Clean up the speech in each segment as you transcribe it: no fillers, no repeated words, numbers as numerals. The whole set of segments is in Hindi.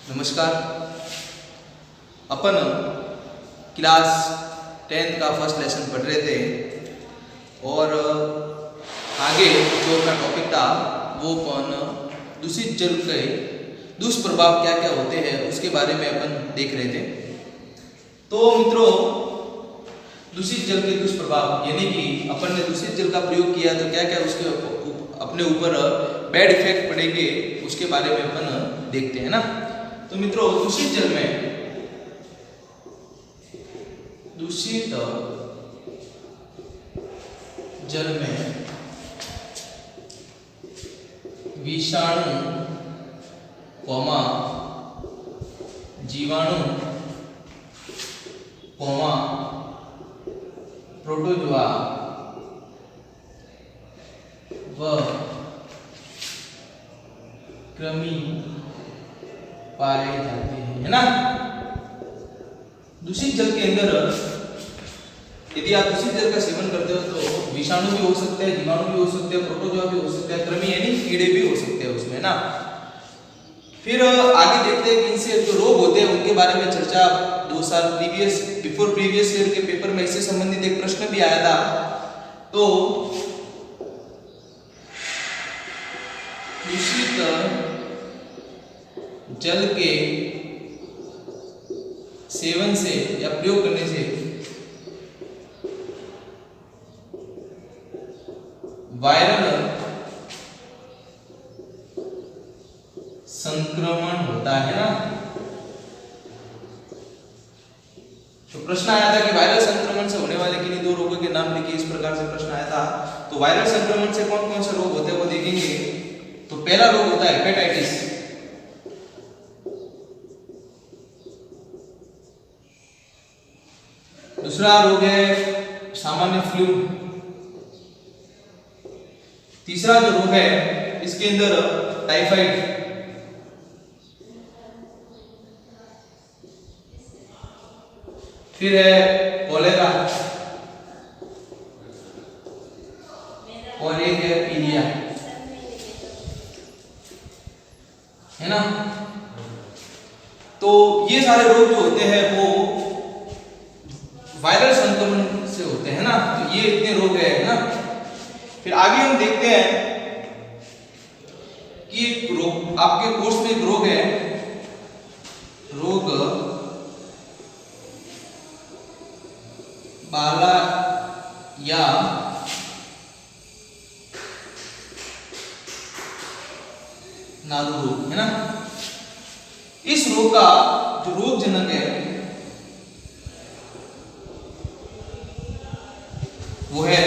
नमस्कार। अपन क्लास 10th का फर्स्ट लेसन पढ़ रहे थे और आगे जो अपना टॉपिक था वो अपन दूषित जल के दुष्प्रभाव क्या क्या होते हैं उसके बारे में अपन देख रहे थे। तो मित्रों, दूषित जल के दुष्प्रभाव यानी कि अपन ने दूषित जल का प्रयोग किया तो क्या क्या उसके अपने ऊपर बैड इफेक्ट पड़ेंगे उसके बारे में अपन देखते हैं ना। तो मित्रों, दूषित जल में विषाणु जीवाणु प्रोटोजोआ व कृमि पाए जाते हैं, है ना। दूषित जल के अंदर यदि आप दूषित जल का सेवन करते हो तो विषाणु भी हो सकते हैं, जीवाणु भी हो सकते हैं, प्रोटोजोआ भी हो सकते हैं, कृमि यानी कीड़े भी हो सकते हैं उसमें ना। फिर आगे देखते हैं कि इनसे जो रोग होते हैं उनके बारे में चर्चा 2 साल प्रीवियस ईयर के पेपर में इससे संबंधित एक प्रश्न भी आया था। तो दूषित जल के सेवन से या प्रयोग करने से वायरल संक्रमण होता है ना। तो प्रश्न आया था कि वायरल संक्रमण से होने वाले किन्हीं 2 रोगों के नाम लिखिए, इस प्रकार से प्रश्न आया था। तो वायरल संक्रमण से कौन कौन से रोग होते हैं वो देखेंगे। तो पहला रोग होता है हेपेटाइटिस, दूसरा रोग है सामान्य फ्लू, तीसरा जो रोग है इसके अंदर टाइफाइड, फिर है कॉलेरा और एक है पीलिया, है ना। तो ये सारे रोग जो होते हैं वो वायरल संक्रमण से होते हैं ना। तो ये इतने रोग है ना। फिर आगे हम देखते हैं कि एक रोग आपके कोर्स में एक रोग है, रोग बाला या नारू रोग, है ना। इस रोग का जो रोग जनक है वो है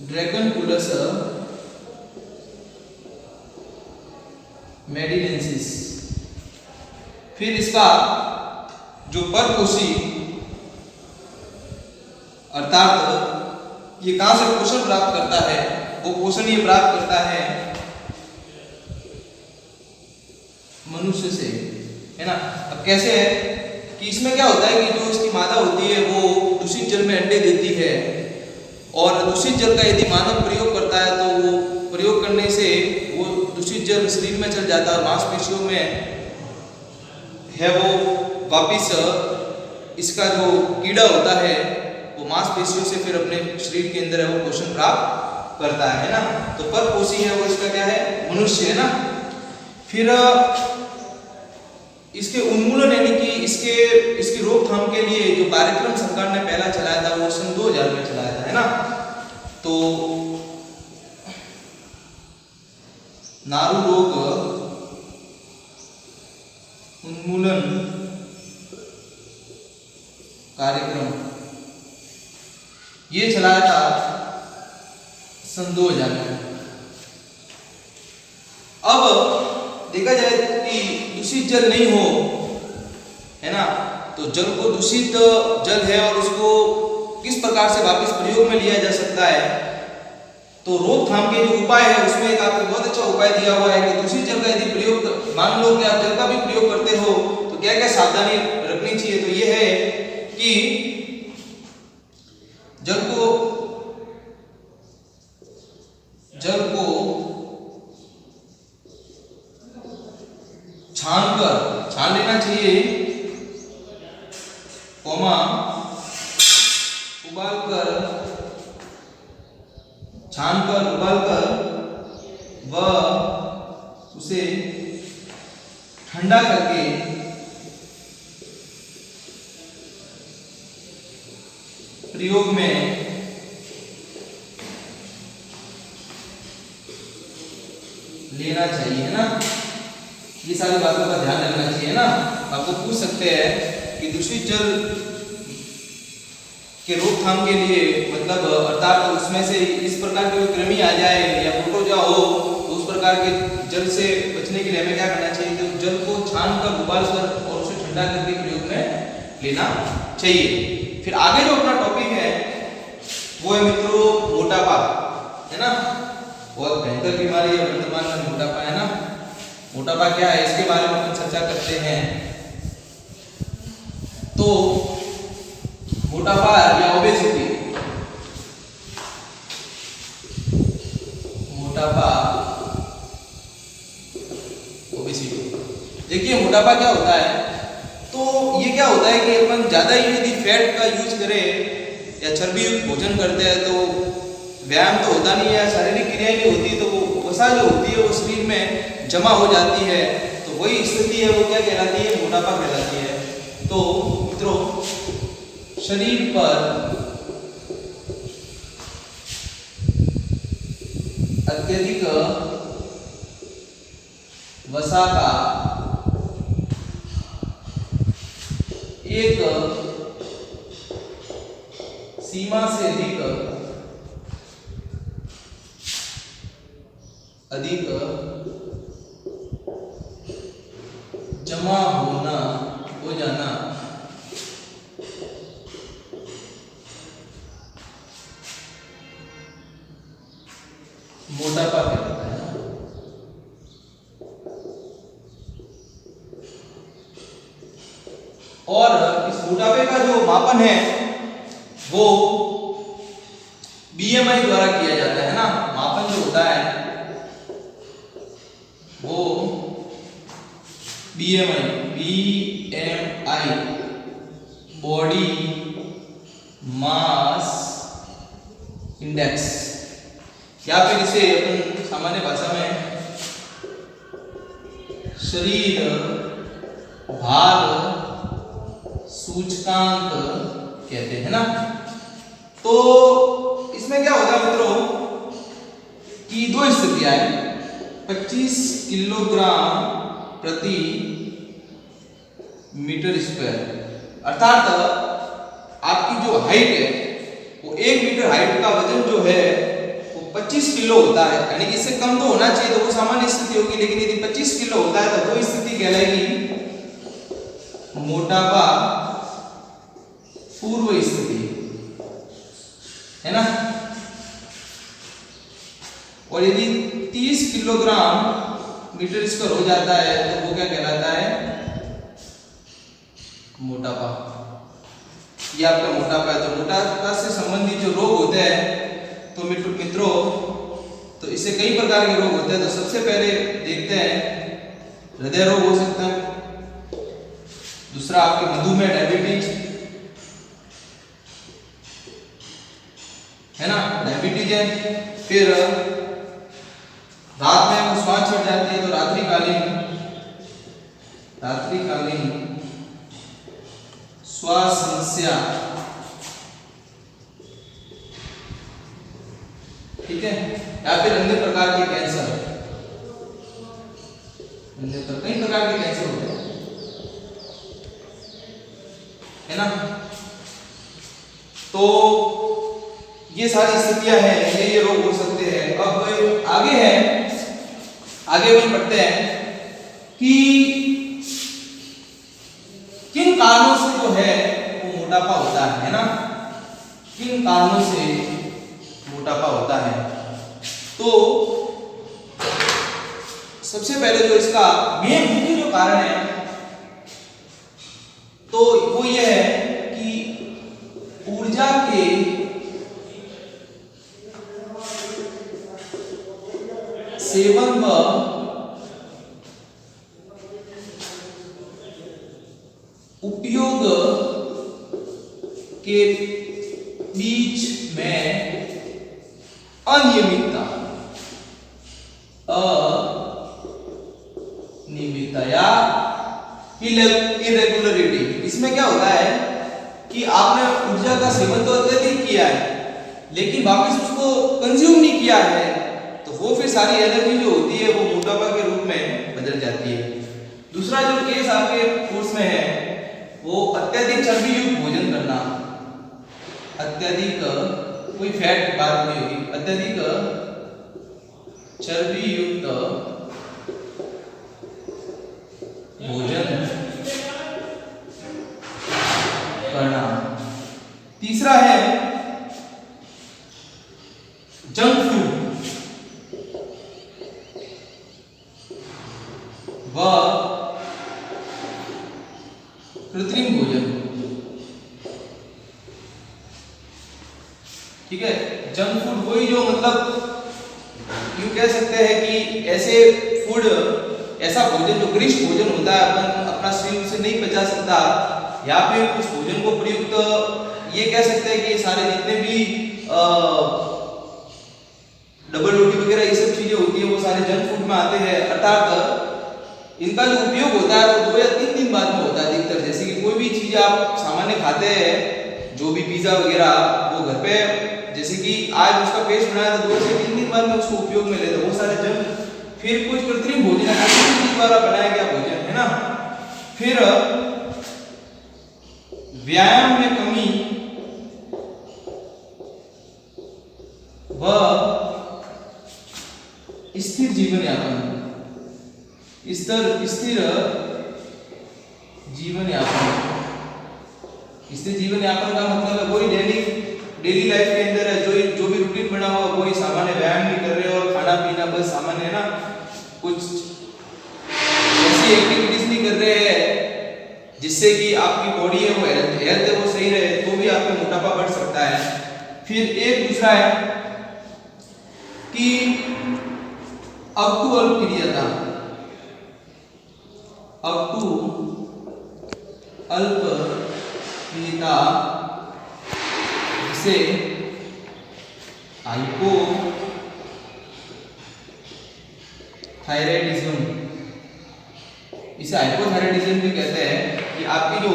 ड्रैगनकुलस मेडिनेंसिस। फिर इसका जो परपोषी अर्थात ये कहां से पोषण प्राप्त करता है, वो पोषण ये प्राप्त करता है मनुष्य से, है ना। अब कैसे है कि इसमें क्या होता है कि जो इसकी मादा होती है वो दूषित जल में अंडे देती है और दूषित जल का यदि मानव प्रयोग करता है तो वो प्रयोग करने से वो दूषित जल शरीर में चल जाता है और मांसपेशियों में है वो वापिस इसका जो कीड़ा होता है वो मांसपेशियों से फिर अपने शरीर के अंदर है वो पोषण प्राप्त करता है ना। तो परपोषी है वो इसका क्या है, मनुष्य, है ना। फिर इसके उन्मूलन यानी कि इसकी रोकथाम के लिए जो कार्यक्रम सरकार ने पहला चलाया था वो सन 2000 में चलाया था, है ना। तो नारू रोग उन्मूलन कार्यक्रम ये चलाया था सन 2000 में। अब देखा जाए कि दूषित जल नहीं हो, है ना, तो जल को दूषित जल है और उसको किस प्रकार से वापस प्रयोग में लिया जा सकता है। तो रोकथाम के जो उपाय है उसमें एक आपको बहुत अच्छा उपाय दिया हुआ है कि दूषित जल का यदि प्रयोग, मान लो कि आप जल का भी प्रयोग करते हो तो क्या क्या सावधानी रखनी चाहिए। तो ये है कि जल को छान लेना चाहिए, कॉमा उबालकर, छानकर उबालकर व उसे ठंडा करके प्रयोग में लेना चाहिए, है ना। ये सारी बातों का ध्यान रखना चाहिए ना। आपको पूछ सकते हैं कि दूषित जल के रोकथाम के लिए मतलब अर्थात उसमें से इस प्रकार की कोई कृमि आ जाए या प्रोटोजोआ हो तो उस प्रकार के जल से बचने के लिए हमें क्या करना चाहिए, तो जल को छानकर उबालकर और उसे ठंडा करके प्रयोग में लेना चाहिए। फिर आगे जो अपना टॉपिक है वो है मित्रों मोटापा, है ना। बहुत भयंकर बीमारी है वर्तमान में मोटापा, है ना। मोटापा क्या है इसके बारे में हम चर्चा करते हैं। तो मोटापा या ओबेसिटी, मोटापा ओबेसिटी, देखिए मोटापा क्या होता है, तो ये क्या होता है कि अपन ज्यादा ही यदि फैट का यूज करें या चर्बी युक्त भोजन करते हैं तो व्यायाम तो होता नहीं है, शारीरिक क्रियाएं नहीं होती, तो वो वसा जो होती है वो शरीर में जमा हो जाती है, तो वही स्थिति है वो क्या कहलाती है, मोटापा कहलाती है। तो मित्रों शरीर पर अत्यधिक वसा का एक सीमा से अधिक जमा हो जाना मोटापा कहलाता है। और इस मोटापे का जो मापन है वो बीएमआई द्वारा किया जाता है ना। मापन जो होता है वो बीएमआई बॉडी मास इंडेक्स, या फिर इसे अपन सामान्य भाषा में शरीर भार सूचकांक कहते हैं ना। तो इसमें क्या होता है मित्रों कि दो स्थितियां हैं, 25 किलोग्राम प्रति मीटर स्क्वायर, अर्थात आपकी जो हाइट है वो 1 मीटर हाइट का वजन जो है 25 किलो होता है, यानी कि इससे कम तो होना चाहिए तो वो सामान्य स्थिति होगी, लेकिन यदि 25 किलो होता है तो वो स्थिति कहलाएगी मोटापा पूर्व स्थिति, है ना। और यदि 30 किलोग्राम मीटर स्क्वायर हो जाता है तो वो क्या कहलाता है, मोटापा। ये आपका मोटापा है। तो मोटापा से संबंधित जो रोग होते हैं तो मित्रों तो इससे कई प्रकार के रोग होते हैं। तो सबसे पहले देखते हैं हृदय रोग हो सकता है, दूसरा आपके मधुमेह डायबिटीज, है ना, डायबिटीज है। फिर रात में वो श्वास चढ़ जाती है तो रात्रिकालीन श्वास समस्या, ठीक है, या फिर अन्य प्रकार के कैंसर, कई प्रकार के कैंसर होते हैं, है ना। तो ये सारी स्थितियां हैं, ये रोग हो सकते हैं। अब आगे बढ़ पढ़ते हैं कि किन कारणों से जो है वो मोटापा होता है ना, किन कारणों से मोटापा होता है। तो सबसे पहले जो इसका मुख्य जो कारण है तो वो ये है कि ऊर्जा के सेवन व के बीच में अनियमितता या इरेगुलरिटी। इसमें क्या होता है कि आपने ऊर्जा का सेवन तो अत्यधिक किया है लेकिन वापस उसको कंज्यूम नहीं किया है, तो वो फिर सारी एनर्जी जो होती है वो मोटापा के रूप में बदल जाती है। दूसरा जो केस आपके कोर्स में है वो अत्यधिक चर्बी युक्त भोजन करना। अत्यधिक, कोई फैट बात नहीं होगी, अत्यधिक चर्बी युक्त भोजन करना। तीसरा है जंक फूड व कृत्रिम भोजन। ठीक है, जंक फूड वही जो मतलब यूं कह सकते हैं कि ऐसे फूड, ऐसा भोजन जो गरिष्ठ भोजन होता है, अपन अपना शरीर से नहीं पचा सकता, या फिर उस भोजन को प्रयुक्त ये कह सकते हैं कि सारे जितने भी डबल रोटी वगैरह ये सब चीजें होती है वो सारे जंक फूड में आते हैं। अर्थात इनका जो उपयोग होता है वो 2 या 3 दिन बाद में होता है अधिकतर। जैसे कि कोई भी चीज आप सामान्य खाते हैं, जो भी पिज्जा वगैरह, वो घर पे जैसे कि आज उसका पेस्ट बनाया था 2 से 3 दिन बाद में उसको उपयोग में लेते, वो सारे जंक। फिर कुछ कृत्रिम भोजन द्वारा बनाया गया भोजन है ना। फिर व्यायाम में कमी व स्थिर जीवन यापन। स्थिर जीवन यापन। स्थिर जीवन यापन का मतलब है कोई डेली लाइफ के अंदर है जो भी रूटीन बना हुआ, कोई सामान्य व्यायाम नहीं कर रहे और खाना पीना बस सामान्य है ना, कुछ ऐसी एक्टिविटीज नहीं कर रहे हैं जिससे कि आपकी बॉडी है वो हेल्थ है वो सही रहे, तो भी आप में मोटापा बढ़ सकता है। फिर एक दूसरा है कि अप टू अल्पक्रियता। अप टू अल्पक्रियता जिसे हाइपोथायराइडिज्म, इसे हाइपोथायराइडिज्म भी कहते हैं कि आपकी जो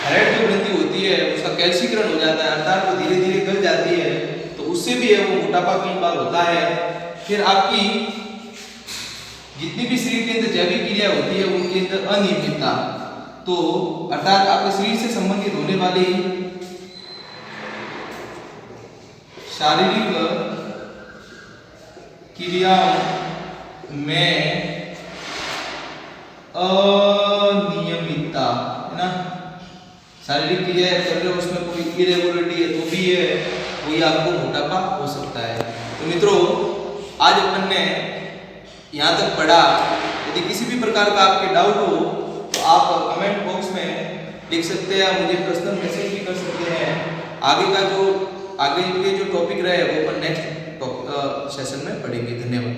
थायराइड की ग्रंथि होती है उसका कैल्सीकरण हो जाता है, अर्थात वो धीरे धीरे गल जाती है, तो उससे भी है वो मोटापा कई बार होता है। फिर आपकी जितनी भी शरीर के अंदर जैविक क्रिया होती है उनके अंदर अनियमितता, तो अर्थात आपके शरीर से संबंधित होने वाली शारीरिक क्रियाओं में अनियमितता है ना। शारीरिक क्रिया कर रहे हो उसमें कोई इरेगुलरिटी है तो भी है वही आपको मोटापा हो सकता है। तो मित्रों, आज अपन ने यहाँ तक पढ़ा। यदि किसी भी प्रकार का आपके डाउट हो तो आप कमेंट बॉक्स में लिख सकते हैं, मुझे पर्सनल मैसेज भी कर सकते हैं। आगे के जो टॉपिक रहे वो अपन नेक्स्ट सेशन में पढ़ेंगे। धन्यवाद।